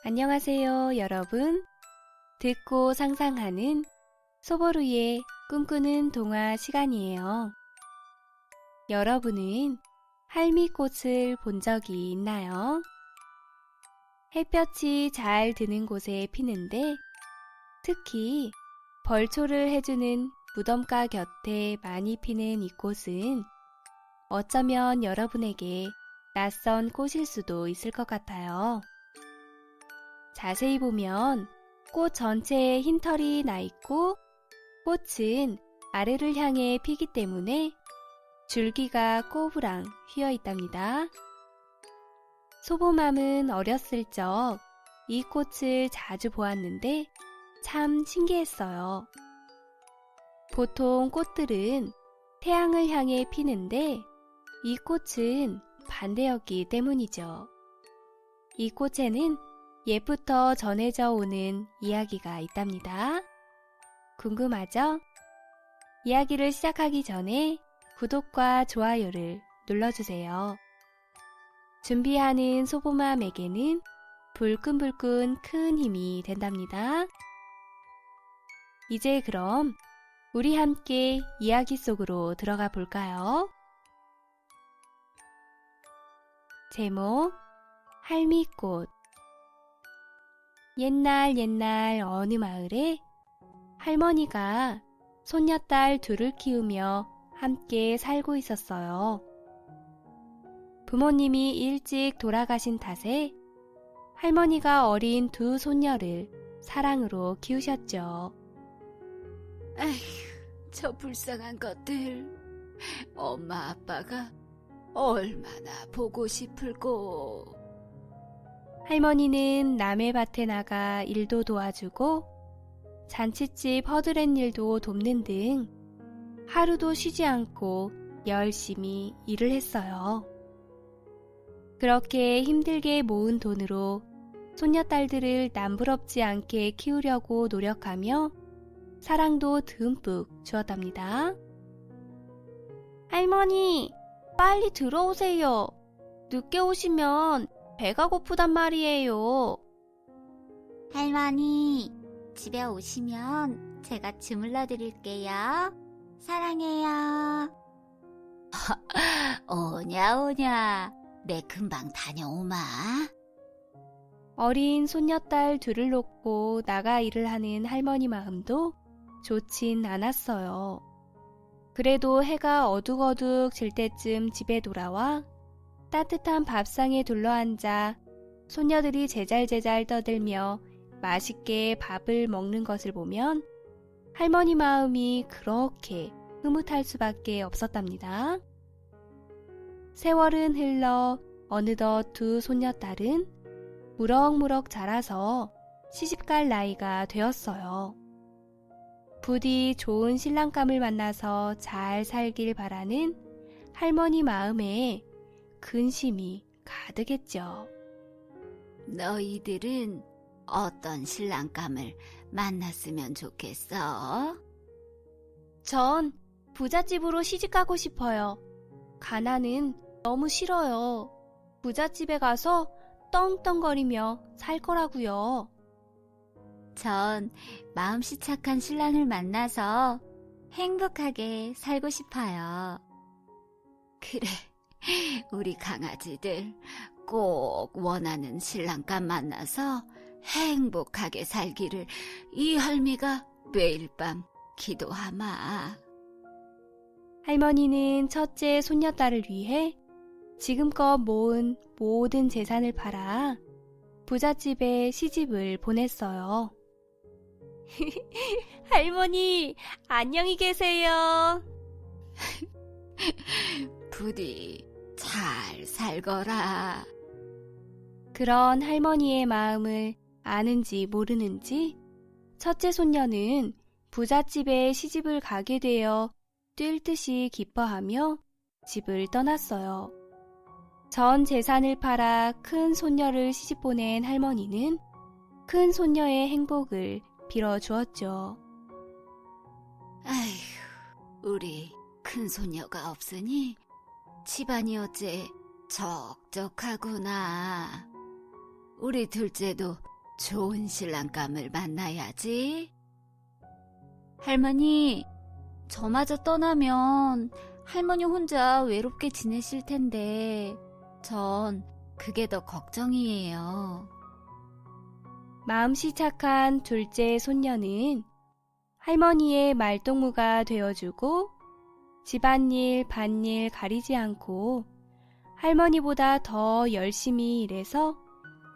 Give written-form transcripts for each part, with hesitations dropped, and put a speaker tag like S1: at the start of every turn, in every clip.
S1: 안녕하세요, 여러분. 듣고 상상하는 소보루의 꿈꾸는 동화 시간이에요. 여러분은 할미꽃을 본 적이 있나요? 햇볕이 잘 드는 곳에 피는데 특히 벌초를 해주는 무덤가 곁에 많이 피는 이 꽃은 어쩌면 여러분에게 낯선 꽃일 수도 있을 것 같아요. 자세히 보면 꽃 전체에 흰 털이 나 있고 꽃은 아래를 향해 피기 때문에 줄기가 꼬부랑 휘어 있답니다. 소보맘은 어렸을 적 이 꽃을 자주 보았는데 참 신기했어요. 보통 꽃들은 태양을 향해 피는데 이 꽃은 반대였기 때문이죠. 이 꽃에는 옛부터 전해져 오는 이야기가 있답니다. 궁금하죠? 이야기를 시작하기 전에 구독과 좋아요를 눌러주세요. 준비하는 소보맘에게는 불끈불끈 큰 힘이 된답니다. 이제 그럼 우리 함께 이야기 속으로 들어가 볼까요? 제목 할미꽃. 옛날 어느 마을에 할머니가 손녀딸 둘을 키우며 함께 살고 있었어요. 부모님이 일찍 돌아가신 탓에 할머니가 어린 두 손녀를 사랑으로 키우셨죠.
S2: 아휴, 저 불쌍한 것들. 엄마 아빠가 얼마나 보고 싶을꼬.
S1: 할머니는 남의 밭에 나가 일도 도와주고 잔칫집 허드렛 일도 돕는 등 하루도 쉬지 않고 열심히 일을 했어요. 그렇게 힘들게 모은 돈으로 손녀딸들을 남부럽지 않게 키우려고 노력하며 사랑도 듬뿍 주었답니다. 할머니, 빨리 들어오세요. 늦게 오시면 배가 고프단 말이에요.
S3: 할머니, 집에 오시면 제가 주물러 드릴게요. 사랑해요.
S2: 오냐, 내 금방 다녀오마.
S1: 어린 손녀딸 둘을 놓고 나가 일을 하는 할머니 마음도 좋진 않았어요. 그래도 해가 어둑어둑 질 때쯤 집에 돌아와 따뜻한 밥상에 둘러앉아 손녀들이 제잘제잘 떠들며 맛있게 밥을 먹는 것을 보면 할머니 마음이 그렇게 흐뭇할 수밖에 없었답니다. 세월은 흘러 어느덧 두 손녀딸은 무럭무럭 자라서 시집갈 나이가 되었어요. 부디 좋은 신랑감을 만나서 잘 살길 바라는 할머니 마음에 근심이 가득했죠.
S2: 너희들은 어떤 신랑감을 만났으면 좋겠어?
S1: 전 부잣집으로 시집가고 싶어요. 가난은 너무 싫어요. 부잣집에 가서 떵떵거리며 살 거라고요.
S3: 전 마음씨 착한 신랑을 만나서 행복하게 살고 싶어요.
S2: 그래, 우리 강아지들 꼭 원하는 신랑감 만나서 행복하게 살기를 이 할미가 매일 밤 기도하마.
S1: 할머니는 첫째 손녀딸을 위해 지금껏 모은 모든 재산을 팔아 부잣집에 시집을 보냈어요. 할머니, 안녕히 계세요.
S2: 부디 잘 살거라.
S1: 그런 할머니의 마음을 아는지 모르는지 첫째 손녀는 부잣집에 시집을 가게 되어 뛸 듯이 기뻐하며 집을 떠났어요. 전 재산을 팔아 큰 손녀를 시집 보낸 할머니는 큰 손녀의 행복을 빌어주었죠.
S2: 아휴, 우리 큰 손녀가 없으니 집안이 어째 적적하구나. 우리 둘째도 좋은 신랑감을 만나야지.
S3: 할머니, 저마저 떠나면 할머니 혼자 외롭게 지내실 텐데 전 그게 더 걱정이에요.
S1: 마음씨 착한 둘째 손녀는 할머니의 말동무가 되어주고 집안일, 밭일 가리지 않고 할머니보다 더 열심히 일해서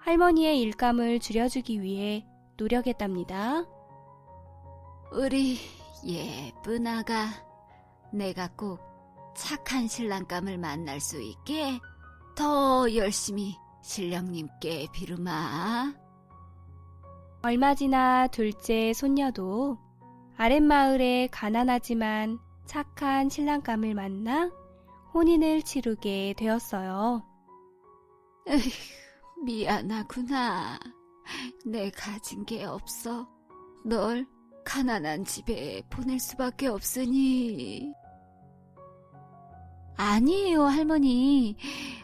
S1: 할머니의 일감을 줄여주기 위해 노력했답니다.
S2: 우리 예쁜 아가, 내가 꼭 착한 신랑감을 만날 수 있게 더 열심히 신령님께 비르마.
S1: 얼마 지나 둘째 손녀도 아랫마을의 가난하지만 착한 신랑감을 만나 혼인을 치르게 되었어요.
S2: 에휴, 미안하구나. 내 가진 게 없어. 널 가난한 집에 보낼 수밖에 없으니.
S3: 아니에요, 할머니.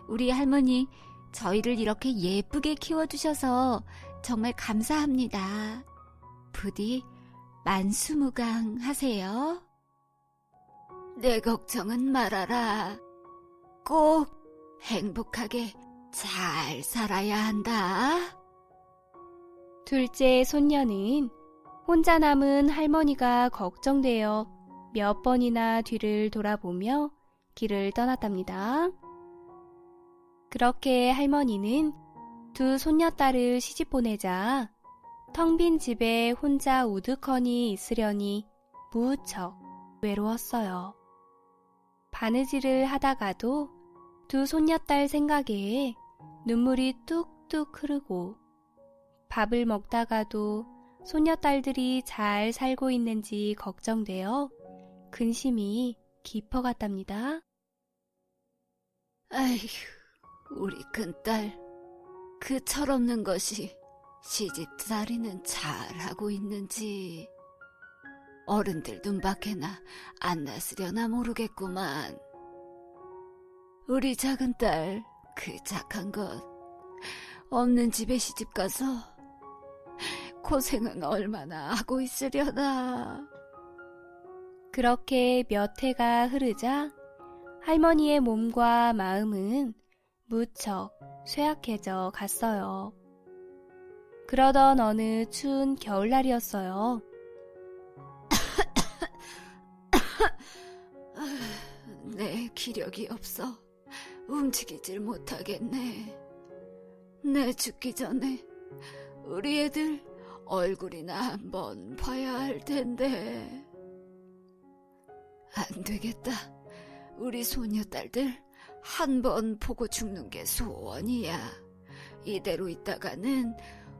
S3: 우리 할머니 저희를 이렇게 예쁘게 키워주셔서 정말 감사합니다. 부디 만수무강하세요.
S2: 내 걱정은 말아라. 꼭 행복하게 잘 살아야 한다.
S1: 둘째 손녀는 혼자 남은 할머니가 걱정되어 몇 번이나 뒤를 돌아보며 길을 떠났답니다. 그렇게 할머니는 두 손녀딸을 시집 보내자 텅 빈 집에 혼자 우두커니 있으려니 무척 외로웠어요. 바느질을 하다가도 두 손녀딸 생각에 눈물이 뚝뚝 흐르고 밥을 먹다가도 손녀딸들이 잘 살고 있는지 걱정되어 근심이 깊어갔답니다.
S2: 아휴, 우리 큰딸, 그 철없는 것이 시집살이는 잘하고 있는지 어른들 눈밖에나 안 나서려나 모르겠구만. 우리 작은 딸, 그 착한 것, 없는 집에 시집가서 고생은 얼마나 하고 있으려나.
S1: 그렇게 몇 해가 흐르자 할머니의 몸과 마음은 무척 쇠약해져 갔어요. 그러던 어느 추운 겨울날이었어요.
S2: 내 기력이 없어 움직이질 못하겠네. 내 죽기 전에 우리 애들 얼굴이나 한번 봐야 할 텐데. 안 되겠다. 우리 소녀딸들 한 번 보고 죽는 게 소원이야. 이대로 있다가는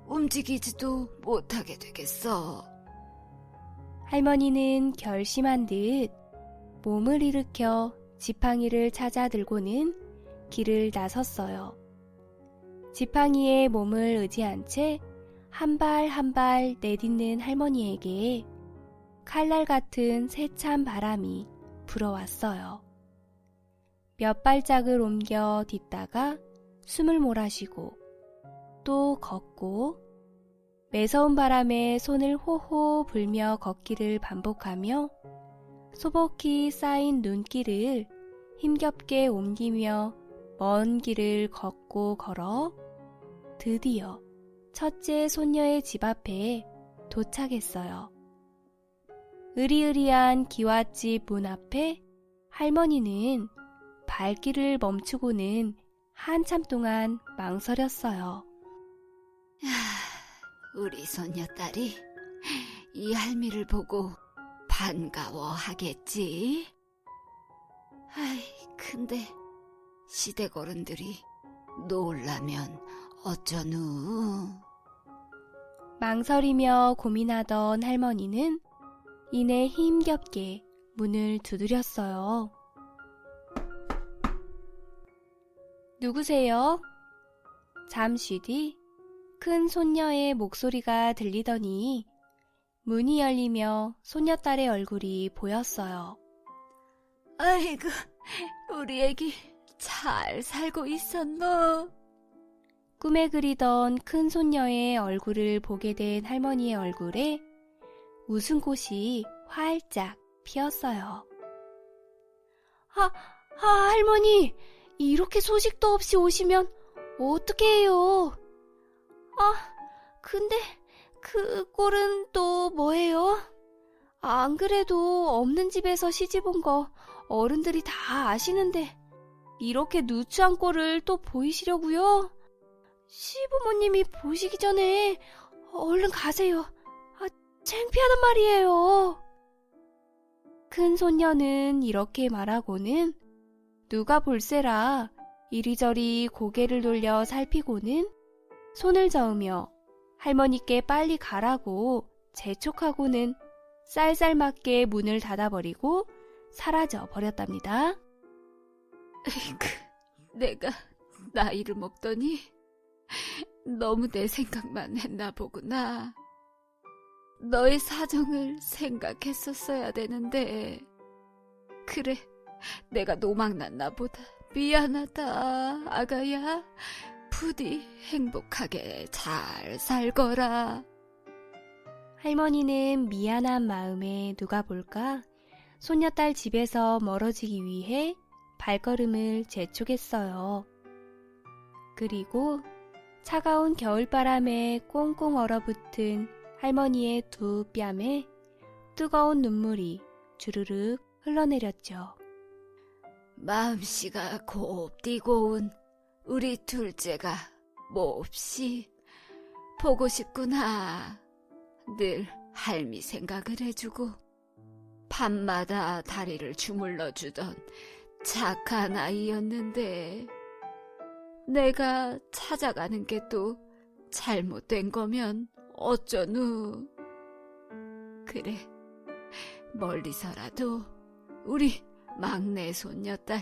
S2: 움직이지도 못하게 되겠어.
S1: 할머니는 결심한 듯 몸을 일으켜 지팡이를 찾아 들고는 길을 나섰어요. 지팡이에 몸을 의지한 채 한 발 한 발 내딛는 할머니에게 칼날 같은 세찬 바람이 불어왔어요. 몇 발짝을 옮겨 딛다가 숨을 몰아쉬고 또 걷고 매서운 바람에 손을 호호 불며 걷기를 반복하며 소복히 쌓인 눈길을 힘겹게 옮기며 먼 길을 걷고 걸어 드디어 첫째 손녀의 집 앞에 도착했어요. 으리으리한 기와집 문 앞에 할머니는 발길을 멈추고는 한참 동안 망설였어요.
S2: 우리 손녀딸이 이 할미를 보고 반가워하겠지? 아이, 근데 시댁 어른들이 놀라면 어쩌누?
S1: 망설이며 고민하던 할머니는 이내 힘겹게 문을 두드렸어요. 누구세요? 잠시 뒤 큰 손녀의 목소리가 들리더니 문이 열리며 손녀딸의 얼굴이 보였어요.
S2: 아이고, 우리 애기 잘 살고 있었노?
S1: 꿈에 그리던 큰 손녀의 얼굴을 보게 된 할머니의 얼굴에 웃음꽃이 활짝 피었어요. 할머니, 이렇게 소식도 없이 오시면 어떻게 해요? 근데 그 꼴은 또 뭐예요? 안 그래도 없는 집에서 시집 온 거 어른들이 다 아시는데 이렇게 누추한 꼴을 또 보이시려고요? 시부모님이 보시기 전에 얼른 가세요. 창피하단 말이에요. 큰 손녀는 이렇게 말하고는 누가 볼세라 이리저리 고개를 돌려 살피고는 손을 저으며 할머니께 빨리 가라고 재촉하고는 쌀쌀맞게 문을 닫아버리고 사라져 버렸답니다.
S2: 에이그, 내가 나이를 먹더니 너무 내 생각만 했나 보구나. 너의 사정을 생각했었어야 되는데. 그래, 내가 노망났나 보다. 미안하다, 아가야. 부디 행복하게 잘 살거라.
S1: 할머니는 미안한 마음에 누가 볼까 손녀딸 집에서 멀어지기 위해 발걸음을 재촉했어요. 그리고 차가운 겨울바람에 꽁꽁 얼어붙은 할머니의 두 뺨에 뜨거운 눈물이 주르륵 흘러내렸죠.
S2: 마음씨가 곱디고 온 우리 둘째가 몹시 보고 싶구나. 늘 할미 생각을 해주고 밤마다 다리를 주물러 주던 착한 아이였는데 내가 찾아가는 게 또 잘못된 거면 어쩌누. 그래, 멀리서라도 우리 막내 손녀딸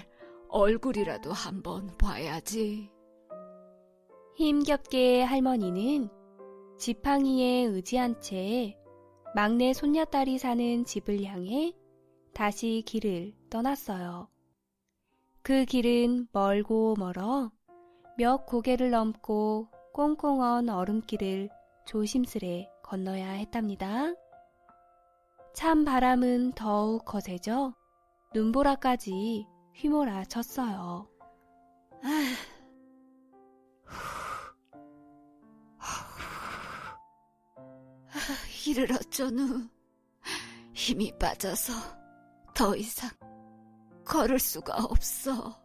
S2: 얼굴이라도 한번 봐야지.
S1: 힘겹게 할머니는 지팡이에 의지한 채 막내 손녀딸이 사는 집을 향해 다시 길을 떠났어요. 그 길은 멀고 멀어 몇 고개를 넘고 꽁꽁 언 얼음길을 조심스레 건너야 했답니다. 찬 바람은 더욱 거세져 눈보라까지 휘몰아쳤어요.
S2: 이를 어쩌누. 힘이 빠져서 더 이상 걸을 수가 없어.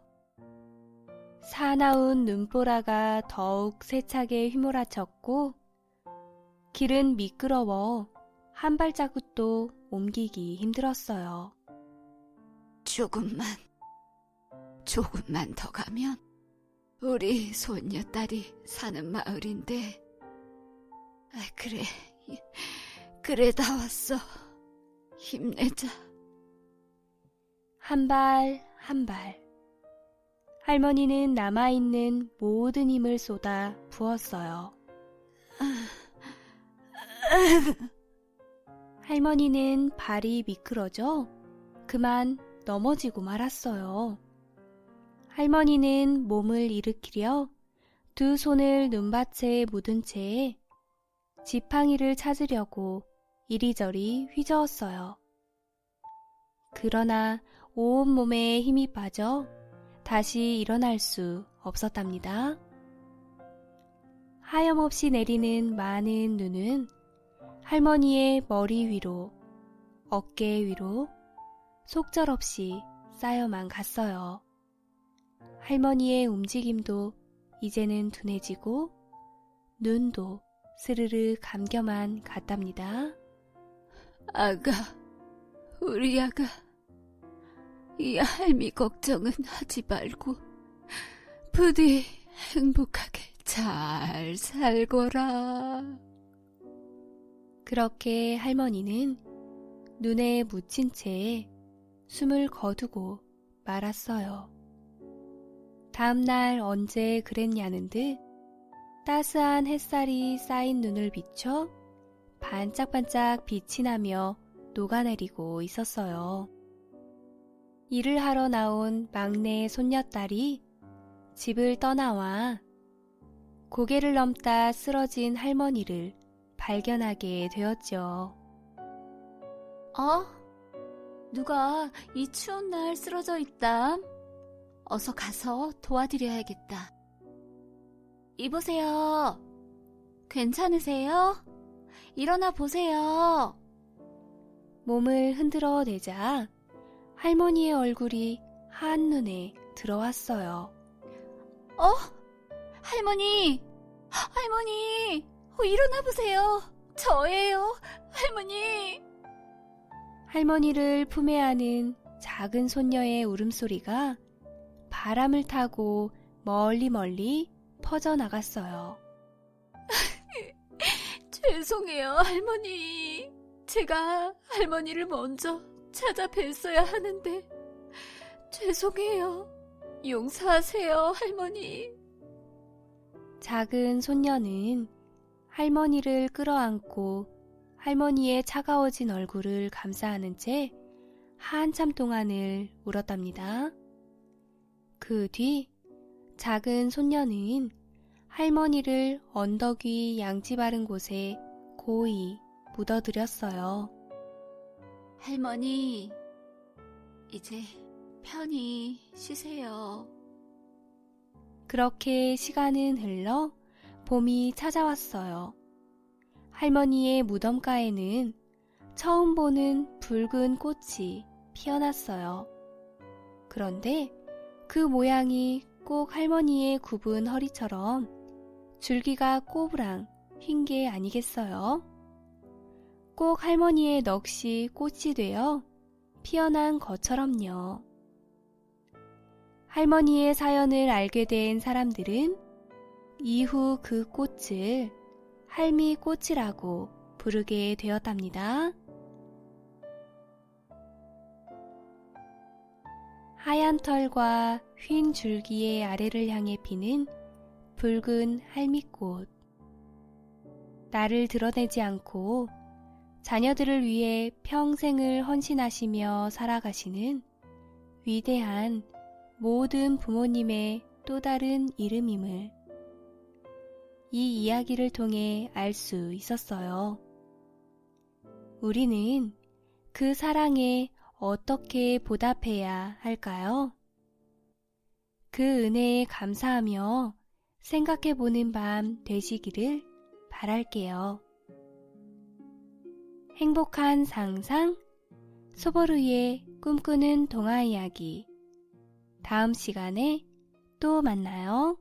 S1: 사나운 눈보라가 더욱 세차게 휘몰아쳤고 길은 미끄러워 한 발자국도 옮기기 힘들었어요.
S2: 조금만 더 가면 우리 손녀딸이 사는 마을인데. 그래 다 왔어. 힘내자.
S1: 한 발 한 발. 할머니는 남아있는 모든 힘을 쏟아 부었어요. 할머니는 발이 미끄러져 그만 넘어지고 말았어요. 할머니는 몸을 일으키려 두 손을 눈밭에 묻은 채 지팡이를 찾으려고 이리저리 휘저었어요. 그러나 온몸에 힘이 빠져 다시 일어날 수 없었답니다. 하염없이 내리는 많은 눈은 할머니의 머리 위로, 어깨 위로 속절없이 쌓여만 갔어요. 할머니의 움직임도 이제는 둔해지고 눈도 스르르 감겨만 갔답니다.
S2: 아가, 우리 아가, 이 할미 걱정은 하지 말고 부디 행복하게 잘 살거라.
S1: 그렇게 할머니는 눈에 묻힌 채 숨을 거두고 말았어요. 다음날 언제 그랬냐는 듯 따스한 햇살이 쌓인 눈을 비춰 반짝반짝 빛이 나며 녹아내리고 있었어요. 일을 하러 나온 막내 손녀딸이 집을 떠나와 고개를 넘다 쓰러진 할머니를 발견하게 되었죠.
S2: 누가 이 추운 날 쓰러져 있담? 어서 가서 도와드려야겠다. 이보세요. 괜찮으세요? 일어나 보세요.
S1: 몸을 흔들어 대자 할머니의 얼굴이 한눈에 들어왔어요.
S2: 할머니! 일어나 보세요. 저예요, 할머니.
S1: 할머니를 품에 안은 작은 손녀의 울음소리가 바람을 타고 멀리 퍼져나갔어요.
S2: 죄송해요, 할머니. 제가 할머니를 먼저 찾아뵀어야 하는데 죄송해요. 용서하세요, 할머니.
S1: 작은 손녀는 할머니를 끌어안고 할머니의 차가워진 얼굴을 감싸안은 채 한참 동안을 울었답니다. 그 뒤 작은 손녀는 할머니를 언덕 위 양지 바른 곳에 고이 묻어드렸어요.
S2: 할머니, 이제 편히 쉬세요.
S1: 그렇게 시간은 흘러 봄이 찾아왔어요. 할머니의 무덤가에는 처음 보는 붉은 꽃이 피어났어요. 그런데 그 모양이 꼭 할머니의 굽은 허리처럼 줄기가 꼬부랑 휜 게 아니겠어요? 꼭 할머니의 넋이 꽃이 되어 피어난 것처럼요. 할머니의 사연을 알게 된 사람들은 이후 그 꽃을 할미꽃이라고 부르게 되었답니다. 하얀 털과 휜 줄기의 아래를 향해 피는 붉은 할미꽃. 나를 드러내지 않고 자녀들을 위해 평생을 헌신하시며 살아가시는 위대한 모든 부모님의 또 다른 이름임을 이 이야기를 통해 알 수 있었어요. 우리는 그 사랑에 어떻게 보답해야 할까요? 그 은혜에 감사하며 생각해보는 밤 되시기를 바랄게요. 행복한 상상, 소보루의 꿈꾸는 동화 이야기. 다음 시간에 또 만나요.